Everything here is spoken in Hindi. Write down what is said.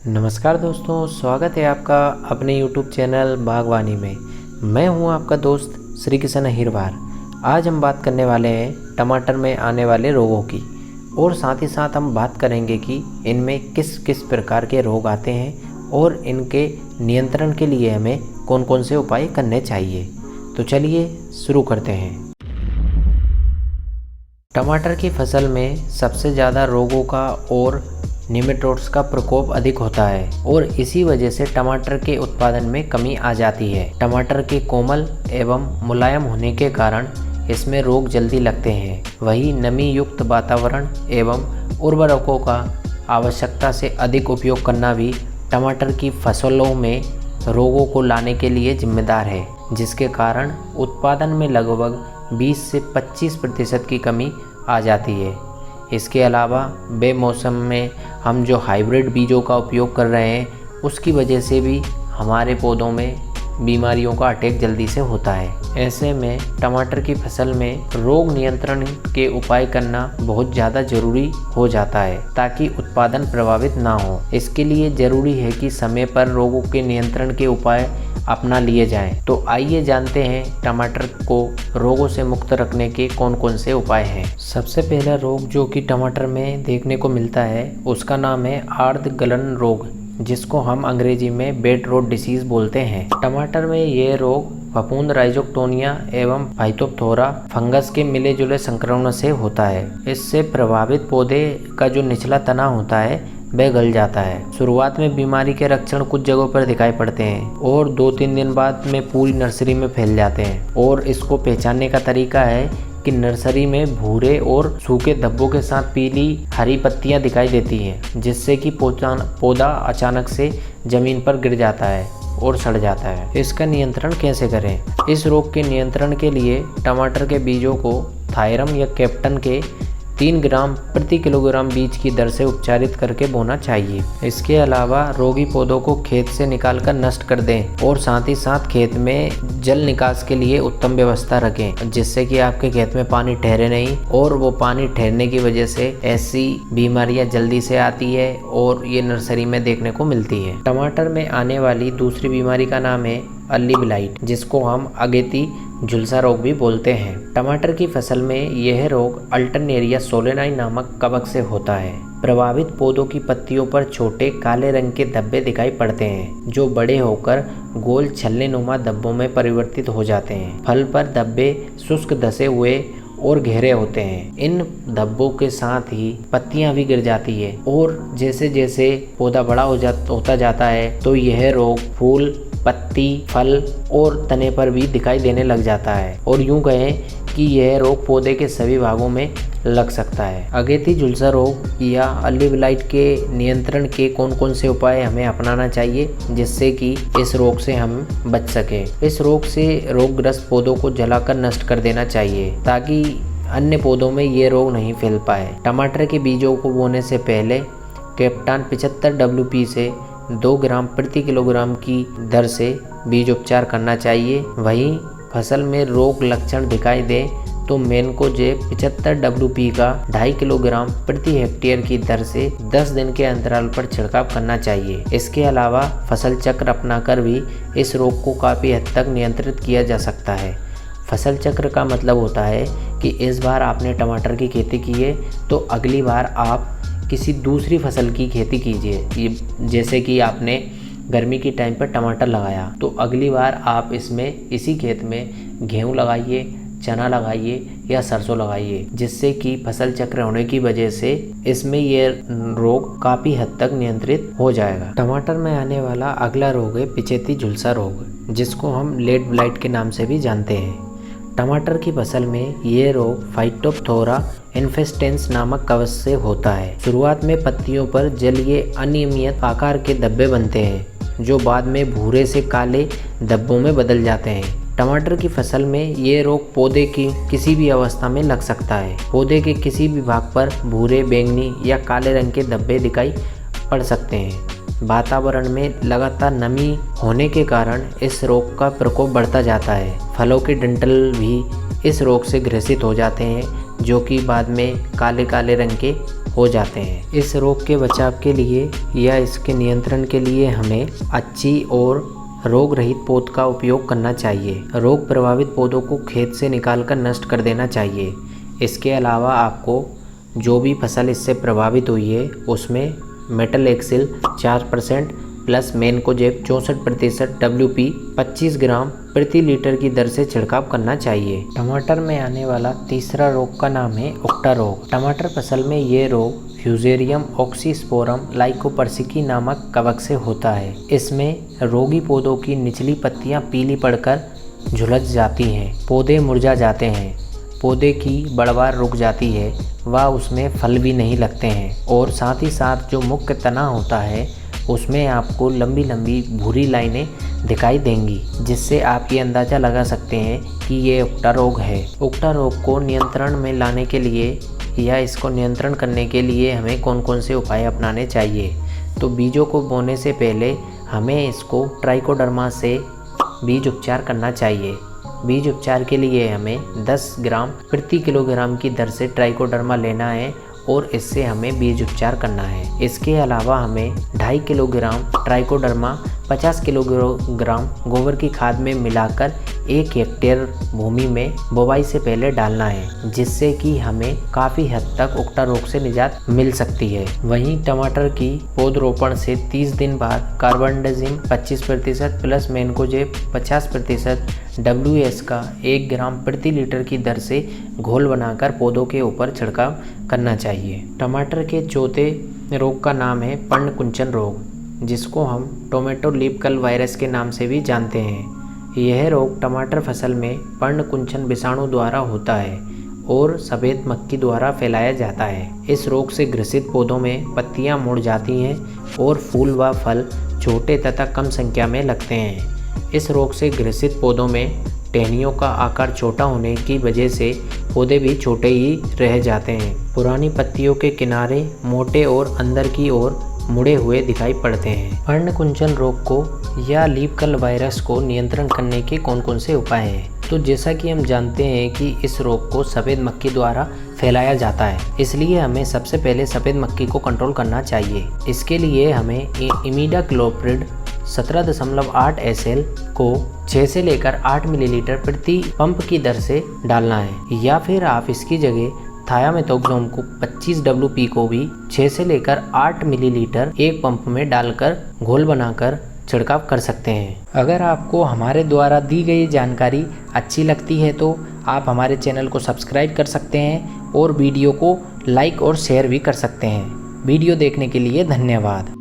नमस्कार दोस्तों, स्वागत है आपका अपने YouTube चैनल बागवानी में। मैं हूं आपका दोस्त श्री किशन अहिरवार। आज हम बात करने वाले हैं टमाटर में आने वाले रोगों की और साथ ही साथ हम बात करेंगे कि इनमें किस किस प्रकार के रोग आते हैं और इनके नियंत्रण के लिए हमें कौन कौन से उपाय करने चाहिए। तो चलिए शुरू करते हैं। टमाटर की फसल में सबसे ज़्यादा रोगों का और निमेटोड्स का प्रकोप अधिक होता है और इसी वजह से टमाटर के उत्पादन में कमी आ जाती है। टमाटर के कोमल एवं मुलायम होने के कारण इसमें रोग जल्दी लगते हैं। वहीं नमी युक्त वातावरण एवं उर्वरकों का आवश्यकता से अधिक उपयोग करना भी टमाटर की फसलों में रोगों को लाने के लिए जिम्मेदार है, जिसके कारण उत्पादन में लगभग 20 से 25% की कमी आ जाती है। इसके अलावा बेमौसम में हम जो हाइब्रिड बीजों का उपयोग कर रहे हैं उसकी वजह से भी हमारे पौधों में बीमारियों का अटैक जल्दी से होता है। ऐसे में टमाटर की फसल में रोग नियंत्रण के उपाय करना बहुत ज़्यादा ज़रूरी हो जाता है ताकि उत्पादन प्रभावित ना हो। इसके लिए ज़रूरी है कि समय पर रोगों के नियंत्रण के उपाय अपना लिए जाएं। तो आइए जानते हैं टमाटर को रोगों से मुक्त रखने के कौन कौन से उपाय हैं। सबसे पहला रोग जो कि टमाटर में देखने को मिलता है उसका नाम है आर्द्र गलन रोग, जिसको हम अंग्रेजी में बेड रोट डिसीज बोलते हैं। टमाटर में ये रोग फफूंद राइजोक्टोनिया एवं फाइटोप्थोरा फंगस के मिले जुले संक्रमण से होता है। इससे प्रभावित पौधे का जो निचला तना होता है वह गल जाता है। शुरुआत में बीमारी के लक्षण कुछ जगहों पर दिखाई पड़ते हैं और 2-3 दिन बाद में पूरी नर्सरी में फैल जाते हैं। और इसको पहचानने का तरीका है कि नर्सरी में भूरे और सूखे धब्बों के साथ पीली हरी पत्तियां दिखाई देती हैं, जिससे कि पौधा अचानक से जमीन पर गिर जाता है और सड़ जाता है। इसका नियंत्रण कैसे करें? इस रोग के नियंत्रण के लिए टमाटर के बीजों को थायरम या कैप्टन के 3 ग्राम प्रति किलोग्राम बीज की दर से उपचारित करके बोना चाहिए। इसके अलावा रोगी पौधों को खेत से निकालकर नष्ट कर दें और साथ ही साथ खेत में जल निकास के लिए उत्तम व्यवस्था रखें, जिससे कि आपके खेत में पानी ठहरे नहीं और वो पानी ठहरने की वजह से ऐसी बीमारियां जल्दी से आती है और ये नर्सरी में देखने को मिलती है। टमाटर में आने वाली दूसरी बीमारी का नाम है अर्ली ब्लाइट, जिसको हम अगेती झुलसा रोग भी बोलते हैं। टमाटर की फसल में यह रोग अल्टरनेरिया सोलेनाई नामक कवक से होता है। प्रभावित पौधों की पत्तियों पर छोटे काले रंग के धब्बे दिखाई पड़ते हैं, जो बड़े होकर गोल छल्ले नुमा धब्बों में परिवर्तित हो जाते हैं। फल पर धब्बे शुष्क धसे हुए और गहरे होते हैं। इन धब्बों के साथ ही पत्तियां भी गिर जाती है और जैसे जैसे पौधा बड़ा होता जाता है तो यह रोग फूल, पत्ती, फल और तने पर भी दिखाई देने लग जाता है और यूं कहें कि यह रोग पौधे के सभी भागों में लग सकता है। अगेती झुलसा रोग या अर्ली ब्लाइट के नियंत्रण के कौन कौन से उपाय हमें अपनाना चाहिए जिससे कि इस रोग से हम बच सके? इस रोग से रोगग्रस्त पौधों को जलाकर नष्ट कर देना चाहिए ताकि अन्य पौधों में ये रोग नहीं फैल पाए। टमाटर के बीजों को बोने से पहले कैप्टान 75 WP से 2 ग्राम प्रति किलोग्राम की दर से बीज उपचार करना चाहिए। वहीं फसल में रोग लक्षण दिखाई दे तो मैनकोजेब 75 WP का 2.5 किलोग्राम प्रति हेक्टेयर की दर से 10 दिन के अंतराल पर छिड़काव करना चाहिए। इसके अलावा फसल चक्र अपनाकर भी इस रोग को काफ़ी हद तक नियंत्रित किया जा सकता है। फसल चक्र का मतलब होता है कि इस बार आपने टमाटर की खेती की है तो अगली बार आप किसी दूसरी फसल की खेती कीजिए। जैसे कि आपने गर्मी की टाइम पर टमाटर लगाया तो अगली बार आप इसमें इसी खेत में गेहूँ लगाइए, चना लगाइए या सरसों लगाइए, जिससे कि फसल चक्र होने की वजह से इसमें ये रोग काफ़ी हद तक नियंत्रित हो जाएगा। टमाटर में आने वाला अगला रोग है पिचेती झुलसा रोग, जिसको हम लेड ब्लाइट के नाम से भी जानते हैं। टमाटर की फसल में ये रोग फाइटोप्थोरा इन्फेस्टेंस नामक कवक से होता है। शुरुआत में पत्तियों पर जलीय अनियमित आकार के धब्बे बनते हैं, जो बाद में भूरे से काले धब्बों में बदल जाते हैं। टमाटर की फसल में ये रोग पौधे की किसी भी अवस्था में लग सकता है। पौधे के किसी भी भाग पर भूरे, बैंगनी या काले रंग के धब्बे दिखाई पड़ सकते हैं। वातावरण में लगातार नमी होने के कारण इस रोग का प्रकोप बढ़ता जाता है। फलों के डंठल भी इस रोग से ग्रसित हो जाते हैं, जो कि बाद में काले काले रंग के हो जाते हैं। इस रोग के बचाव के लिए या इसके नियंत्रण के लिए हमें अच्छी और रोग रहित पौध का उपयोग करना चाहिए। रोग प्रभावित पौधों को खेत से निकालकर नष्ट कर देना चाहिए। इसके अलावा आपको जो भी फसल इससे प्रभावित हुई है उसमें metalaxyl 4% plus mancozeb 64% WP 25 gram प्रति लीटर की दर से छिड़काव करना चाहिए। टमाटर में आने वाला तीसरा रोग का नाम है उकटा रोग। टमाटर फसल में ये रोग फ्यूजेरियम ऑक्सीस्पोरम लाइकोपर्सिकी नामक कवक से होता है। इसमें रोगी पौधों की निचली पत्तियां पीली पड़कर झुलस जाती हैं, पौधे मुरझा जाते हैं, पौधे की बढ़वार रुक जाती है, व उसमें फल भी नहीं लगते हैं और साथ ही साथ जो मुख्य तना होता है उसमें आपको लंबी लंबी भूरी लाइनें दिखाई देंगी, जिससे आप ये अंदाज़ा लगा सकते हैं कि ये उकटा रोग है। उकटा रोग को नियंत्रण में लाने के लिए या इसको नियंत्रण करने के लिए हमें कौन कौन से उपाय अपनाने चाहिए। तो बीजों को बोने से पहले हमें इसको ट्राइकोडर्मा से बीज उपचार करना चाहिए। बीज उपचार के लिए हमें 10 ग्राम प्रति किलोग्राम की दर से ट्राइकोडर्मा लेना है और इससे हमें बीज उपचार करना है। इसके अलावा हमें 2.5 किलोग्राम ट्राइकोडर्मा 50 किलोग्राम गोबर की खाद में मिलाकर 1 हेक्टेयर भूमि में बुवाई से पहले डालना है, जिससे कि हमें काफ़ी हद तक उकटा रोग से निजात मिल सकती है। वहीं टमाटर की पौधरोपण से 30 दिन बाद कार्बनडाजिम 25% प्लस मेनकोजेब 50% WS का 1 ग्राम प्रति लीटर की दर से घोल बनाकर पौधों के ऊपर छिड़काव करना चाहिए। टमाटर के चौथे रोग का नाम है पर्णकुंचन रोग, जिसको हम टोमेटो लीफ कल वायरस के नाम से भी जानते हैं। यह रोग टमाटर फसल में पर्णकुंचन विषाणु द्वारा होता है और सफ़ेद मक्खी द्वारा फैलाया जाता है। इस रोग से ग्रसित पौधों में पत्तियां मुड़ जाती हैं और फूल व फल छोटे तथा कम संख्या में लगते हैं। इस रोग से ग्रसित पौधों में टहनियों का आकार छोटा होने की वजह से पौधे भी छोटे ही रह जाते हैं। पुरानी पत्तियों के किनारे मोटे और अंदर की ओर मुड़े हुए दिखाई पड़ते हैं। पर्णकुंचन रोग को या लीफ कल वायरस को नियंत्रण करने के कौन कौन से उपाय हैं। तो जैसा कि हम जानते हैं कि इस रोग को सफ़ेद मक्खी द्वारा फैलाया जाता है, इसलिए हमें सबसे पहले सफ़ेद मक्खी को कंट्रोल करना चाहिए। इसके लिए हमें इमिडाक्लोप्रिड 17.8 SL को 6 से लेकर 8 मिलीलीटर प्रति पंप की दर से डालना है, या फिर आप इसकी जगह थायामेथोक्सोम को 25 WP को भी 6 से लेकर 8 मिलीलीटर एक पंप में डालकर घोल बनाकर छिड़काव कर सकते हैं। अगर आपको हमारे द्वारा दी गई जानकारी अच्छी लगती है तो आप हमारे चैनल को सब्सक्राइब कर सकते हैं और वीडियो को लाइक और शेयर भी कर सकते हैं। वीडियो देखने के लिए धन्यवाद।